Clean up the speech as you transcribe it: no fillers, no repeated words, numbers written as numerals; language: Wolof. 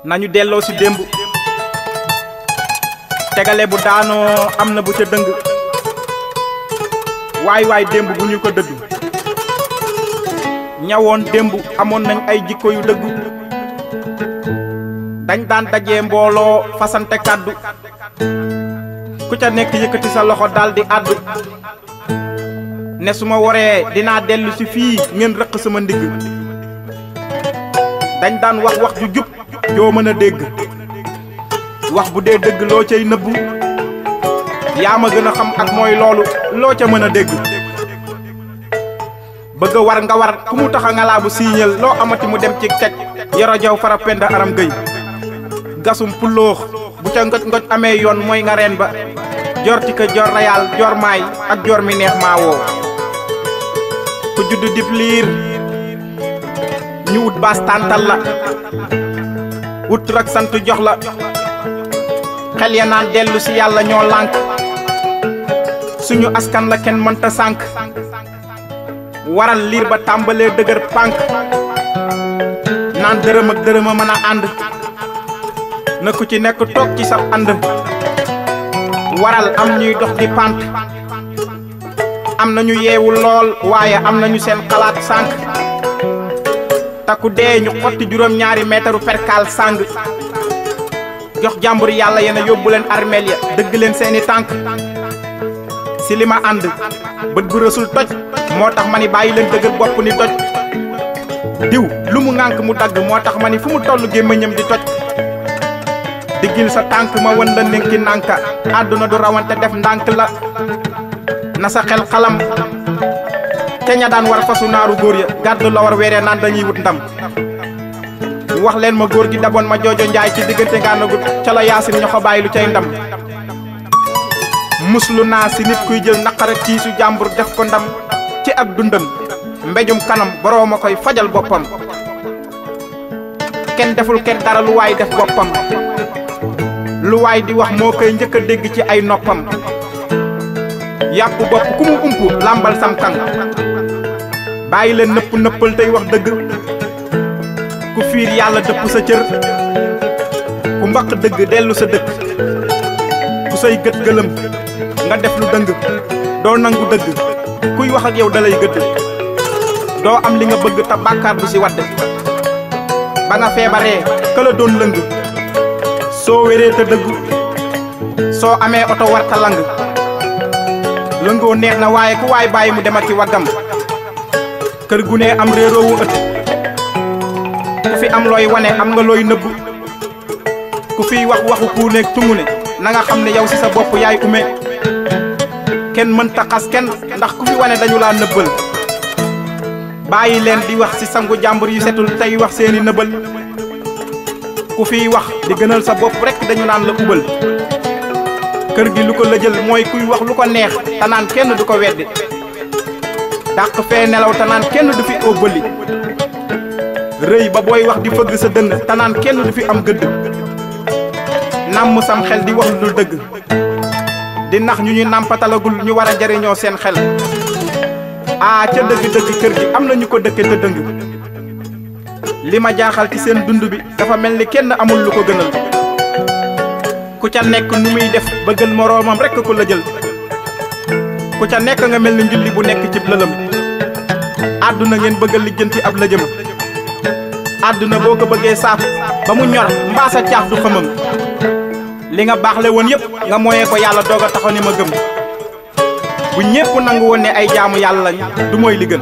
nañu delloo ci démb tegale bu daanoo am na bu ca dëng waay waay démb bu ñu ko dëddu ñawoon démb amoon nañ ay jikko yu dëggu dañ daan dajee mbooloo fasante kàddu ku ca nekk yëkkati sa loxo daldi àddu ne su ma waree dinaa dellu ci fii ngeen rëq sama ndigg dañ daan wax wax ju jub joo mën a dégg wax bu dee dëgg loo cay nëbbu yaa ma gën a xam ak mooy loolu loo ca mën a dégg bëgg a war nga war ku mu taxa nga laa bu siiñal loo amati mu dem ci teg yoro jaw fara penda aram gëy gasum puloox bu ca ngoj ngoj amee yoon mooy nga reen ba jorti ka jor rayal jor maay ak jor mi neex maa woo ku judd dib liir ñu wut baas tàntal la wut rak sant jox la xel ya naan dellu ci yàlla ñoo lànk suñu askan la kenn mënta sànk waral liir ba tàmbalee dëgër pànk naan dërëm ak dërëm a mën a ànd na ku ci nekk toog ci sab ànd waral am ñuy dox di pant am nañu yeewu lool waaye am nañu seen xalaat sànk takku dee ñu xotti juróom-ñaari meetaru perkaal sàng jox jàmbur yàlla yéen a yóbbu leen armeel ya dëgg leen seeni tànk si li ma ànd bët bu rësul toj moo tax ma ni bàyyi leen dëgër bopp ni toj diw lu mu ŋànk mu dagg moo tax ma ni fu mu toll gémmiñam di toj diggil sa tànk ma wën la ninki nànka àdduna du rawante def ndànk la na sa xel xalam te ña daan war fasu naaru góor ya gàddu la war weeree naan dañuy wut ndam wax leen ma góor gi daboon ma joojo njaay ci diggante ngaanagut ca la yaasin ñoxo bàyyi lu cay ndam muslu naa si nit kuy jël naqara tiisu jàmbur def ko ndam ci ak dundam mbéjum kanam boroom a koy fajal boppam kenn deful kenn dara lu waay def boppam lu waay di wax moo koy njëkk a dégg ci ay noppam yàpp bopp ku mu umpu làmbal sam kan bàyyi leen nëpp nëppal tey wax dëgg ku fiir yàlla dëpp sa cër ku mbaq dëgg dellu sa dëkk ku say gët gëlëm nga def lu dëng doo nangu dëgg kuy wax ak yow dalay gëdd doo am li nga bëgg te bàkkaar bu ci wadd ba nga feebaree këla doon lëng soo wéree te dëggu soo amee oto warta lang lëngoo neex na waaye ku waay bàyyi mu demati waggam kër gu ne am réeroowu ëtt ku fi am looy wane am nga looy nëbb ku fiy wax waxu ku nekk tungu ne na nga xam ne yow ci sa bopp yaay ume kenn mënta xas kenn ndax ku fi wane dañu laa nëbbal bàyyi leen di wax ci sangu jàmbur yu setul tey wax seeni nëbbal ku fiy wax di gënal sa bopp rekk dañu naan la ubal kër gi lu ko lëjël mooy kuy wax lu ko neex te naan kenn du ko weddi dàq fee nelaw te naan kenn du fi óbbali rëy ba booy wax di fëgg sa dënn te naan kenn du fi am gëdd nàmm sam xel di wax lu dul dëgg di nax ñu nàmpatalagul ñu war a jariñoo seen xel ca dëgg-dëgg kër gi am na ñu ko dëkke te dëng li ma jaaxal ci seen dund bi dafa mel ni kenn amul lu ko gënal ku ca nekk nu muy def ba gën moroomam rekk ko la jël ku ca nekk nga mel ni njulli bu nekk cib lëlëm àdduna ngeen bëgg a lijjanti ab lëjëm àdduna boo ko bëggee saaf ba mu ñor mbaa sa caaf du xamam li nga baaxle woon yépp nga mooyee ko yàlla doog a taxaw ni ma gëm bu ñépp nangu woon ne ay jaamu yàlla lañ du mooy li gën